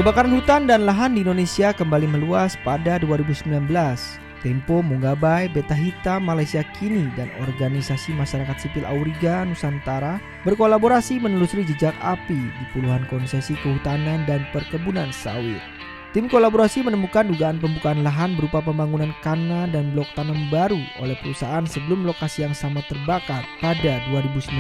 Kebakaran hutan dan lahan di Indonesia kembali meluas pada 2019. Tempo, Munggabai, Beta Hitam, Malaysia Kini, dan organisasi masyarakat sipil Auriga Nusantara berkolaborasi menelusuri jejak api di puluhan konsesi kehutanan dan perkebunan sawit. Tim kolaborasi menemukan dugaan pembukaan lahan berupa pembangunan kana dan blok tanam baru oleh perusahaan sebelum lokasi yang sama terbakar pada 2019.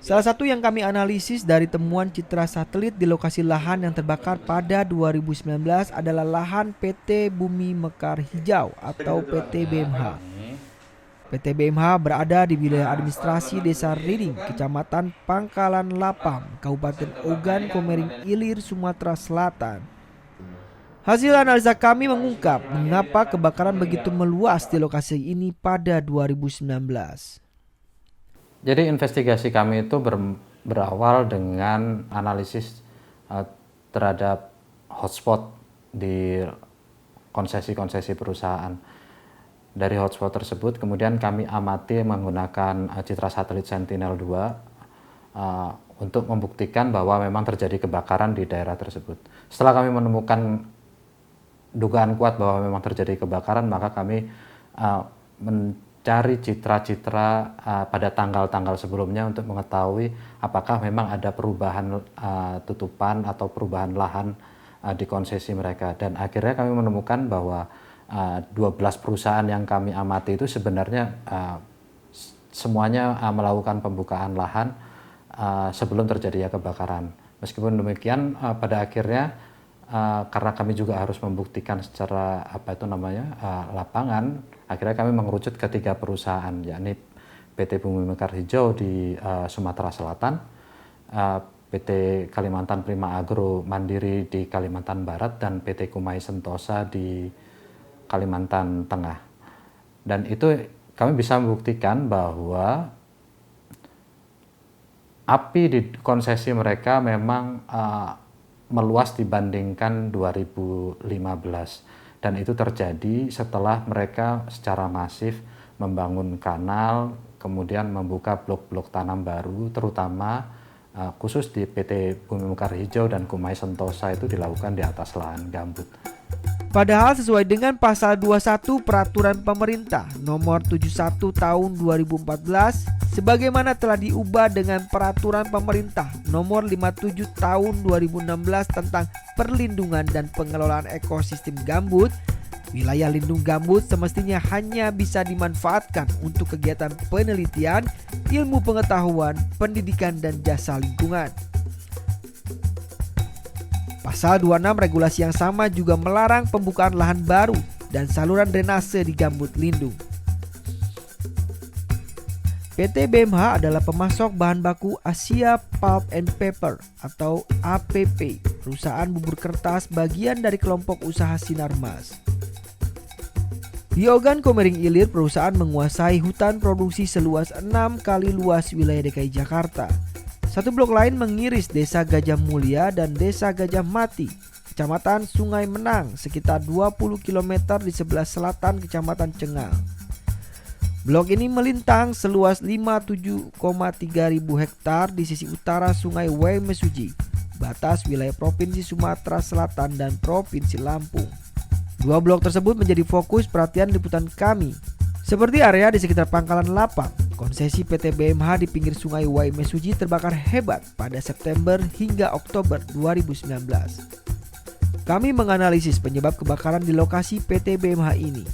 Salah satu yang kami analisis dari temuan citra satelit di lokasi lahan yang terbakar pada 2019 adalah lahan PT Bumi Mekar Hijau atau PT BMH. PT BMH berada di wilayah administrasi Desa Riring, Kecamatan Pangkalan Lapam, Kabupaten Ogan Komering Ilir, Sumatera Selatan. Hasil analisa kami mengungkap mengapa kebakaran begitu meluas di lokasi ini pada 2019. Jadi investigasi kami itu berawal dengan analisis terhadap hotspot di konsesi-konsesi perusahaan. Dari hotspot tersebut kemudian kami amati menggunakan citra satelit Sentinel-2 untuk membuktikan bahwa memang terjadi kebakaran di daerah tersebut. Setelah kami menemukan dugaan kuat bahwa memang terjadi kebakaran, maka kami mencari citra-citra pada tanggal-tanggal sebelumnya untuk mengetahui apakah memang ada perubahan tutupan atau perubahan lahan di konsesi mereka. Dan akhirnya kami menemukan bahwa 12 perusahaan yang kami amati itu sebenarnya semuanya melakukan pembukaan lahan sebelum terjadinya kebakaran. Meskipun demikian pada akhirnya karena kami juga harus membuktikan secara lapangan, akhirnya kami mengerucut ke 3 perusahaan, yakni PT Bumi Mekar Hijau di Sumatera Selatan, PT Kalimantan Prima Agro Mandiri di Kalimantan Barat, dan PT Kumai Sentosa di Kalimantan Tengah. Dan itu kami bisa membuktikan bahwa api di konsesi mereka memang meluas dibandingkan 2015. Dan itu terjadi setelah mereka secara masif membangun kanal, kemudian membuka blok-blok tanam baru, terutama khusus di PT Bumi Mekar Hijau dan Kumai Sentosa itu dilakukan di atas lahan gambut. Padahal sesuai dengan pasal 21 Peraturan Pemerintah Nomor 71 Tahun 2014 sebagaimana telah diubah dengan Peraturan Pemerintah Nomor 57 Tahun 2016 tentang perlindungan dan pengelolaan ekosistem gambut, wilayah lindung gambut semestinya hanya bisa dimanfaatkan untuk kegiatan penelitian, ilmu pengetahuan, pendidikan, dan jasa lingkungan. Pasal 26 regulasi yang sama juga melarang pembukaan lahan baru dan saluran drainase di gambut lindung. PT BMH adalah pemasok bahan baku Asia Pulp and Paper atau APP, perusahaan bubur kertas bagian dari kelompok usaha Sinarmas. Di Ogan Komering Ilir, perusahaan menguasai hutan produksi seluas 6 kali luas wilayah DKI Jakarta. Satu blok lain mengiris Desa Gajah Mulia dan Desa Gajah Mati, Kecamatan Sungai Menang, sekitar 20 km di sebelah selatan Kecamatan Cengal. Blok ini melintang seluas 57,3 ribu hektar di sisi utara Sungai Waimesuji, batas wilayah Provinsi Sumatera Selatan dan Provinsi Lampung. 2 blok tersebut menjadi fokus perhatian liputan kami, seperti area di sekitar Pangkalan Lapam. Konsesi PT BMH di pinggir Sungai Waimesuji terbakar hebat pada September hingga Oktober 2019. Kami menganalisis penyebab kebakaran di lokasi PT BMH ini.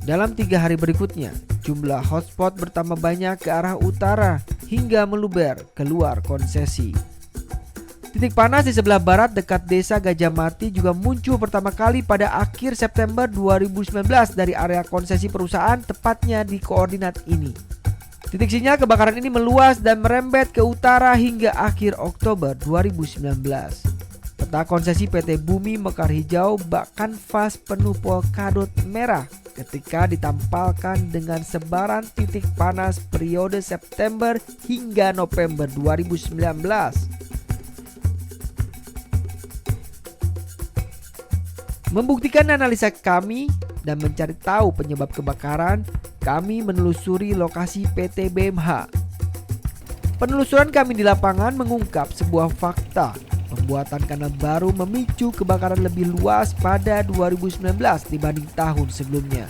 Dalam 3 hari berikutnya, jumlah hotspot bertambah banyak ke arah utara hingga meluber keluar konsesi. Titik panas di sebelah barat dekat Desa Gajah Mati juga muncul pertama kali pada akhir September 2019 dari area konsesi perusahaan, tepatnya di koordinat ini. Titik sinyal kebakaran ini meluas dan merembet ke utara hingga akhir Oktober 2019. Peta konsesi PT Bumi Mekar Hijau bak kanvas penuh polkadot merah ketika ditampalkan dengan sebaran titik panas periode September hingga November 2019. Membuktikan analisa kami dan mencari tahu penyebab kebakaran, kami menelusuri lokasi PT BMH. Penelusuran kami di lapangan mengungkap sebuah fakta. Pembuatan kanal baru memicu kebakaran lebih luas pada 2019 dibanding tahun sebelumnya.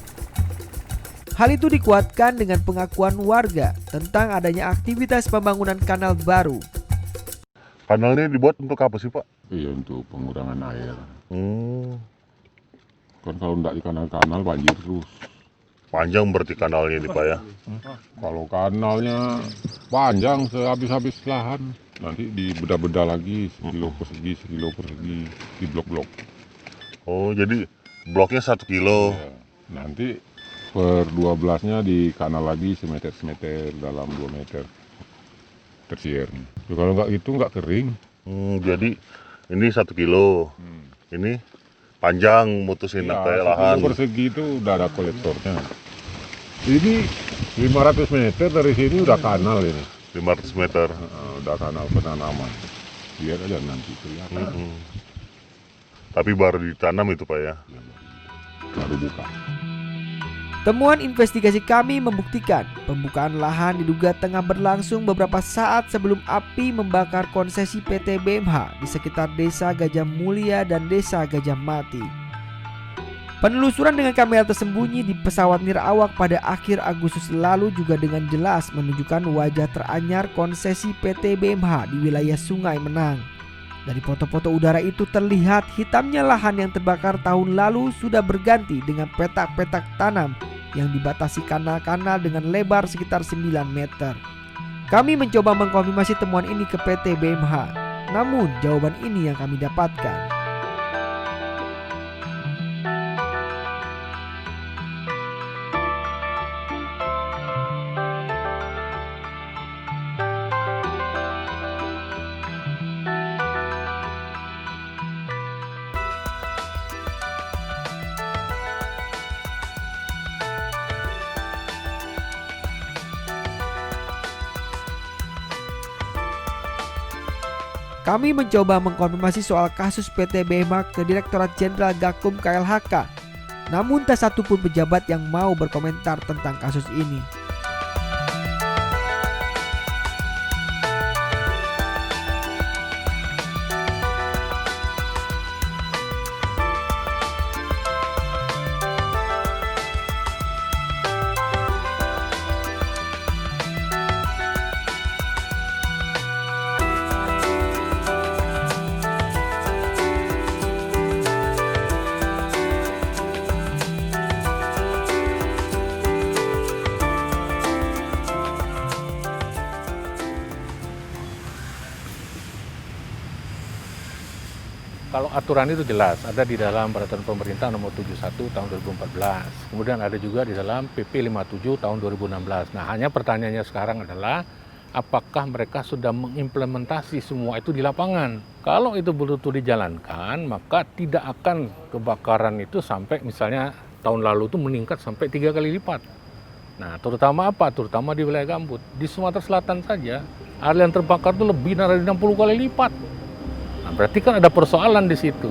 Hal itu dikuatkan dengan pengakuan warga tentang adanya aktivitas pembangunan kanal baru. Kanal ini dibuat untuk apa sih, Pak? Iya, untuk pengurangan air. Kan kalau nggak di kanal-kanal banjir terus. Panjang berarti kanalnya ini, Pak ya? Kalau kanalnya panjang sehabis-habis lahan, nanti dibedah-bedah lagi sekilo persegi di blok-blok. Oh, jadi bloknya 1 kilo. Ya, nanti per 12-nya di kanal lagi semeter dalam 2 meter tersier. Ya, kalau nggak itu nggak kering. Jadi ini 1 kilo. Ini panjang mutusin Ya, kayak lahan. sekilo persegi itu udah ada kolektornya. Ini 500 meter dari sini udah kanal ini. 500 meter. Udah kanal penanaman. Lihat aja nanti kelihatan. Tapi baru ditanam itu, Pak ya? Baru buka. Temuan investigasi kami membuktikan pembukaan lahan diduga tengah berlangsung beberapa saat sebelum api membakar konsesi PT BMH di sekitar Desa Gajah Mulia dan Desa Gajah Mati. Penelusuran dengan kamera tersembunyi di pesawat nirawak pada akhir Agustus lalu juga dengan jelas menunjukkan wajah teranyar konsesi PT BMH di wilayah Sungai Menang. Dari foto-foto udara itu terlihat hitamnya lahan yang terbakar tahun lalu sudah berganti dengan petak-petak tanam yang dibatasi kanal-kanal dengan lebar sekitar 9 meter. Kami mencoba mengkonfirmasi temuan ini ke PT BMH, namun jawaban ini yang kami dapatkan. Kami mencoba mengkonfirmasi soal kasus PT BMH ke Direktorat Jenderal Gakum KLHK, namun tak satu pun pejabat yang mau berkomentar tentang kasus ini. Kalau aturan itu jelas, ada di dalam Peraturan Pemerintah Nomor 71 Tahun 2014. Kemudian ada juga di dalam PP 57 Tahun 2016. Nah, hanya pertanyaannya sekarang adalah apakah mereka sudah mengimplementasi semua itu di lapangan? Kalau itu betul-betul dijalankan, maka tidak akan kebakaran itu sampai misalnya tahun lalu itu meningkat sampai 3 kali lipat. Nah, terutama apa? Terutama di wilayah gambut. Di Sumatera Selatan saja, area yang terbakar itu lebih dari 60 kali lipat. Nah, berarti kan ada persoalan di situ.